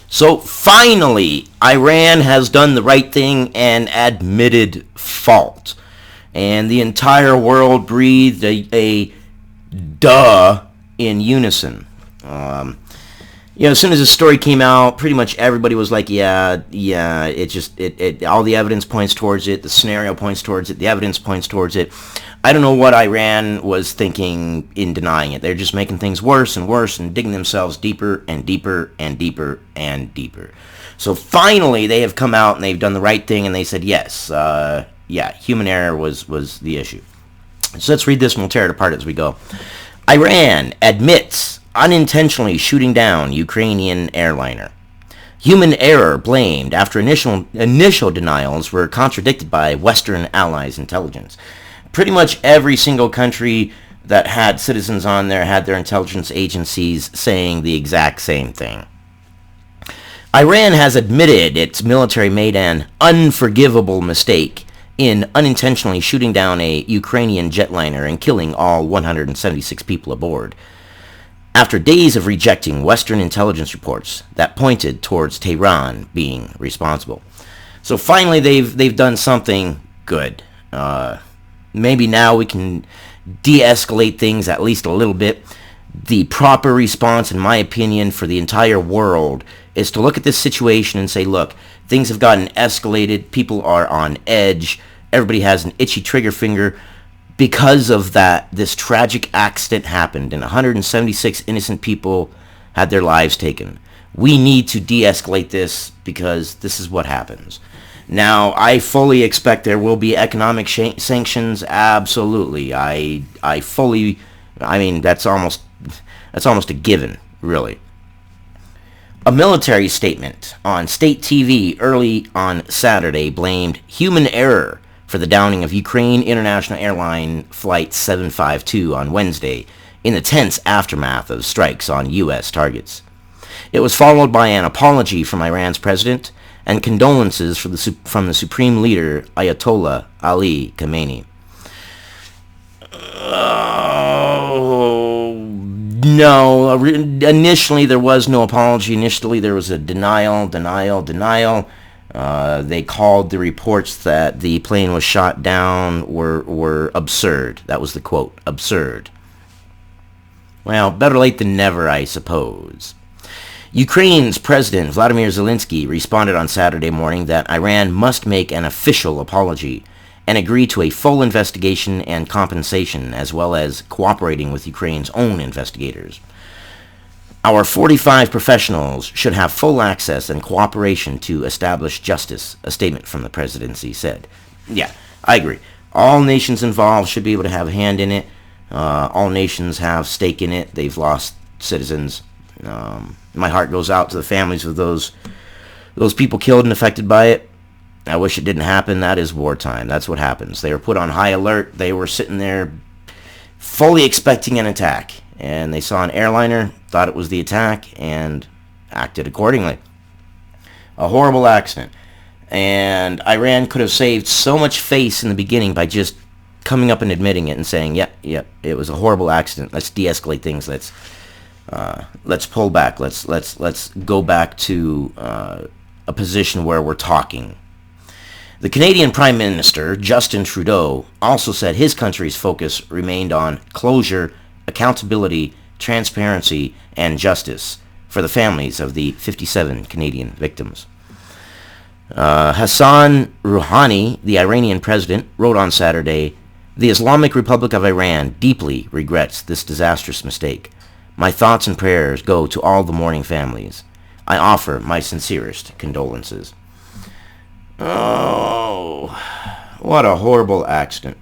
So finally, Iran has done the right thing and admitted fault. And the entire world breathed a duh in unison. As soon as the story came out, pretty much everybody was like, yeah, all the evidence points towards it, the scenario points towards it, the evidence points towards it. I don't know what Iran was thinking in denying it. They're just making things worse and worse and digging themselves deeper and deeper and deeper and deeper. So finally, they have come out and they've done the right thing and they said, yes, human error was the issue. So let's read this and we'll tear it apart as we go. Iran admits unintentionally shooting down Ukrainian airliner. Human error blamed after initial denials were contradicted by Western allies' intelligence. Pretty much every single country that had citizens on there had their intelligence agencies saying the exact same thing. Iran has admitted its military made an unforgivable mistake in unintentionally shooting down a Ukrainian jetliner and killing all 176 people aboard, after days of rejecting Western intelligence reports that pointed towards Tehran being responsible. So finally, they've done something good. Maybe now we can de-escalate things at least a little bit. The proper response, in my opinion, for the entire world is to look at this situation and say, look, things have gotten escalated. People are on edge. Everybody has an itchy trigger finger. Because of that, this tragic accident happened and 176 innocent people had their lives taken. We need to de-escalate this because this is what happens. Now, I fully expect there will be economic sanctions. Absolutely. That's almost a given, really. A military statement on state TV early on Saturday blamed human error for the downing of Ukraine International Airline Flight 752 on Wednesday in the tense aftermath of strikes on U.S. targets. It was followed by an apology from Iran's president and condolences from the supreme leader Ayatollah Ali Khamenei. No, initially there was no apology. Initially there was a denial. They called the reports that the plane was shot down were absurd. That was the quote, absurd. Well, better late than never, I suppose. Ukraine's President Vladimir Zelensky responded on Saturday morning that Iran must make an official apology and agree to a full investigation and compensation, as well as cooperating with Ukraine's own investigators. Our 45 professionals should have full access and cooperation to establish justice, a statement from the presidency said. Yeah, I agree. All nations involved should be able to have a hand in it. All nations have stake in it. They've lost citizens. My heart goes out to the families of those people killed and affected by it. I wish it didn't happen. That is wartime. That's what happens. They were put on high alert. They were sitting there fully expecting an attack. And they saw an airliner, thought it was the attack, and acted accordingly. A horrible accident. And Iran could have saved so much face in the beginning by just coming up and admitting it and saying, yep, it was a horrible accident. Let's de-escalate things. Let's pull back. Let's go back to a position where we're talking. The Canadian Prime Minister, Justin Trudeau, also said his country's focus remained on closure, accountability, transparency, and justice for the families of the 57 Canadian victims. Hassan Rouhani, the Iranian president, wrote on Saturday, "The Islamic Republic of Iran deeply regrets this disastrous mistake. My thoughts and prayers go to all the mourning families. I offer my sincerest condolences." Oh, what a horrible accident.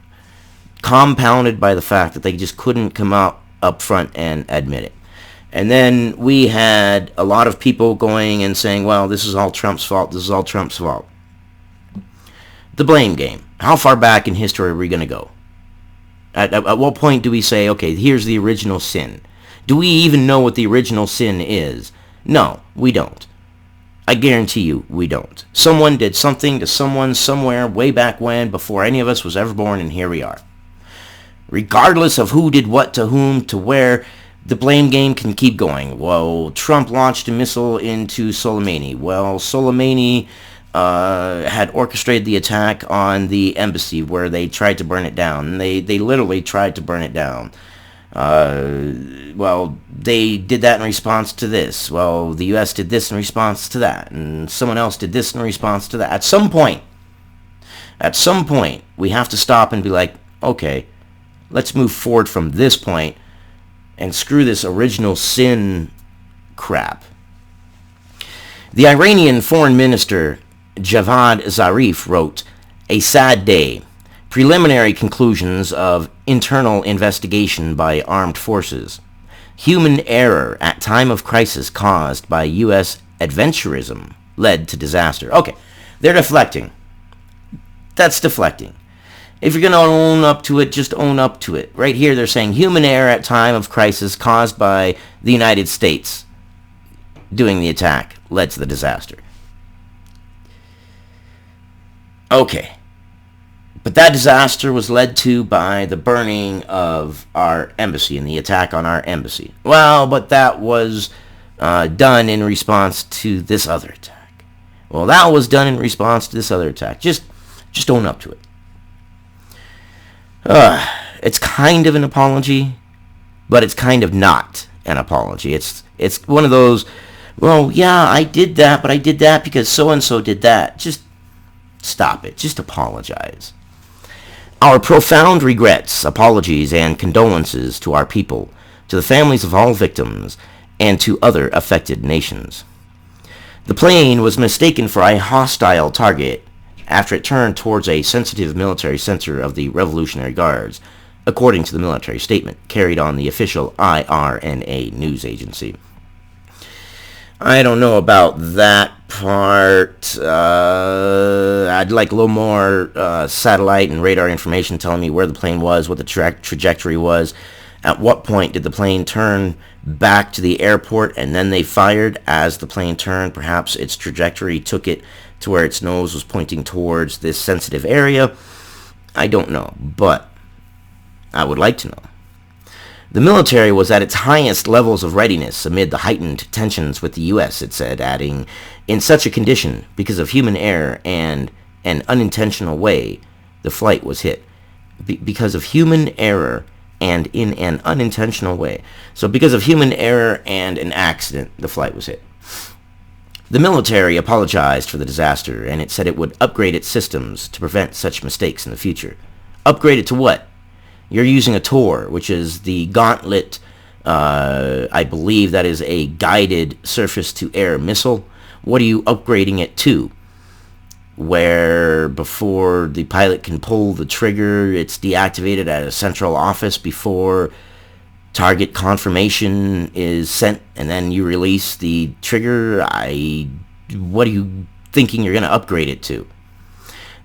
Compounded by the fact that they just couldn't come out up front and admit it. And then we had a lot of people going and saying, well, this is all Trump's fault. This is all Trump's fault. The blame game. How far back in history are we going to go? At what point do we say, okay, here's the original sin? Do we even know what the original sin is? No, we don't. I guarantee you we don't. Someone did something to someone somewhere way back when, before any of us was ever born, and here we are. Regardless of who did what to whom to where, The blame game can keep going. Well, Trump launched a missile into Soleimani. Well, Soleimani had orchestrated the attack on the embassy where they tried to burn it down. They literally tried to burn it down. Well, they did that in response to this. Well, the U.S. did this in response to that. And someone else did this in response to that. At some point, we have to stop and be like, okay, let's move forward from this point and screw this original sin crap. The Iranian foreign minister Javad Zarif wrote, "A sad day. Preliminary conclusions of internal investigation by armed forces. Human error at time of crisis caused by U.S. adventurism led to disaster." Okay, they're deflecting. That's deflecting. If you're going to own up to it, just own up to it. Right here they're saying human error at time of crisis caused by the United States doing the attack led to the disaster. Okay. But that disaster was led to by the burning of our embassy and the attack on our embassy. Well, but that was done in response to this other attack. Well, that was done in response to this other attack. Just own up to it. It's kind of an apology, but it's kind of not an apology. It's one of those, well, yeah, I did that, but I did that because so-and-so did that. Just stop it. Just apologize. Our profound regrets, apologies, and condolences to our people, to the families of all victims, and to other affected nations. The plane was mistaken for a hostile target after it turned towards a sensitive military center of the Revolutionary Guards, according to the military statement carried on the official IRNA news agency. I don't know about that part. I'd like a little more satellite and radar information telling me where the plane was, what the trajectory was. At what point did the plane turn back to the airport and then they fired as the plane turned? Perhaps its trajectory took it to where its nose was pointing towards this sensitive area. I don't know, but I would like to know. The military was at its highest levels of readiness amid the heightened tensions with the U.S., it said, adding, in such a condition, because of human error and an unintentional way, the flight was hit. Because of human error and in an unintentional way. So because of human error and an accident, the flight was hit. The military apologized for the disaster, and it said it would upgrade its systems to prevent such mistakes in the future. Upgrade it to what? You're using a Tor, which is the Gauntlet. I believe that is a guided surface-to-air missile. What are you upgrading it to? Where before the pilot can pull the trigger, it's deactivated at a central office before target confirmation is sent, and then you release the trigger. What are you thinking you're going to upgrade it to?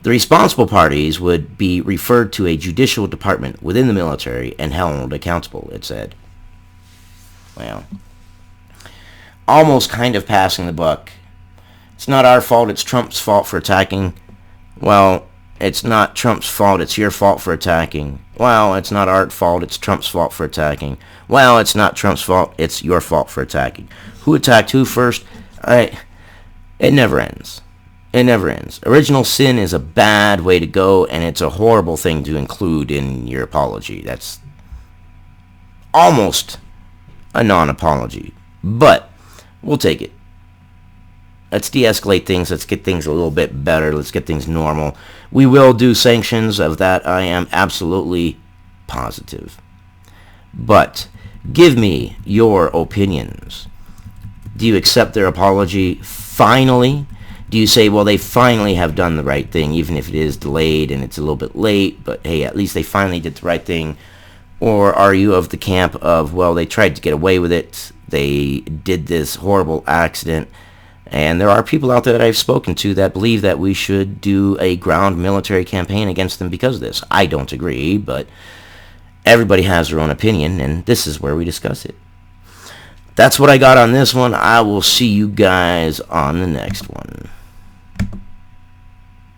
The responsible parties would be referred to a judicial department within the military and held accountable, it said. Well, almost kind of passing the buck. It's not our fault, it's Trump's fault for attacking. Well, it's not Trump's fault, it's your fault for attacking. Well, it's not our fault, it's Trump's fault for attacking. Well, it's not Trump's fault, it's your fault for attacking. Who attacked who first? It never ends. It never ends. Original sin is a bad way to go, and it's a horrible thing to include in your apology. That's almost a non-apology, but we'll take it. Let's de-escalate things. Let's get things a little bit better. Let's get things normal. We will do sanctions. Of that I am absolutely positive. But give me your opinions. Do you accept their apology finally? Do you say, well, they finally have done the right thing, even if it is delayed and it's a little bit late, but hey, at least they finally did the right thing? Or are you of the camp of, well, they tried to get away with it, they did this horrible accident, and there are people out there that I've spoken to that believe that we should do a ground military campaign against them because of this. I don't agree, but everybody has their own opinion, and this is where we discuss it. That's what I got on this one. I will see you guys on the next one.